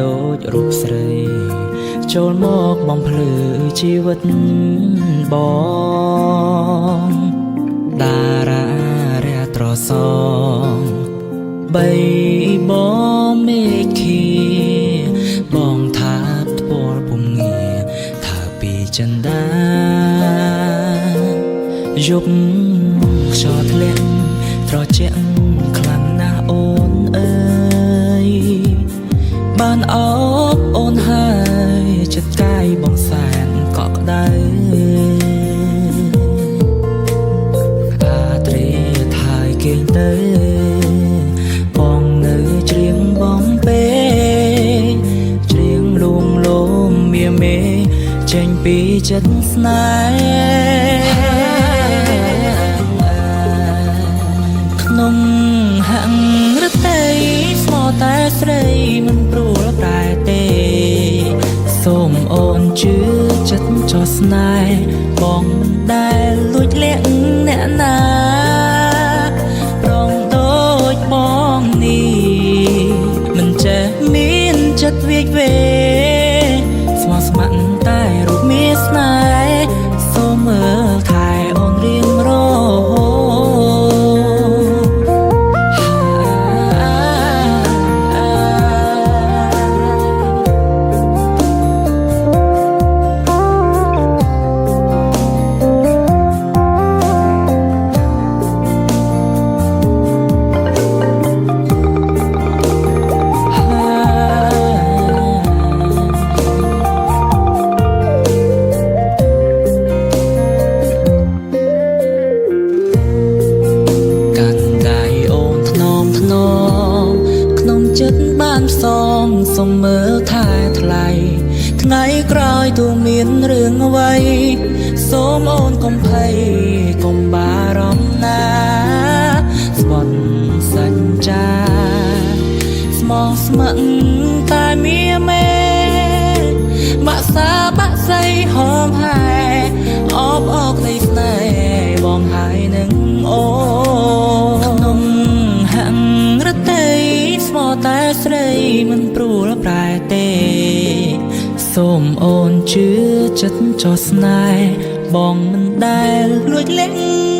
ដូចរូបស្រីចូលមកបំភ្លឺជីវិតបងតារារះត្រសងបីបងមេឃីបងថាផ្ទាល់ពុំងារថាពីចិនដាយប់ខ្យល់ធ្លាក់ត្រជាក់ខ្លាំងណាស់អូនអើយបានអបអូនហើយចិត្តកាយបងសែនកក់ក្ដៅអាត្រីថៃគេងទៅបងនៅច្រៀងបំពេច្រៀងលួងលោមមាមេចេញពីចិត្តស្នេហ៍ក្នុងហាំងរតីស្មោតែស្រីមិនព្រួលប្រែទេសូមអូនជឿចិត្តចោះស្នេហ៍បងមិនដែលលួចលាក់អ្នកណាប្រងដូចបងនេះមិនចេះមានចិត្តវាចវេស្មោះស្ម័គ្រតែរូបមានស្នេហ៍សូមមើលថែអូនរៀងរហូសូមមើលថែថ្លៃថ្ងៃក្រោយទូមានរឿងអ្វីសូមអូនកុំភ័យកុំបារម្ភណាស្បន់សច្ចាស្មោះស្ម័គ្រតែមាមេបាក់សាបាក់សៃហោមហែអបអរក្ដីស្នេហ៍បងហើយនឹងអូក្នុងហាំងរតីស្មោតែស្រីមិនព្រួលប្រែទេសូមអូនជឿចិត្តចោះស្នេហ៍បងមិនដែលលួចលាក់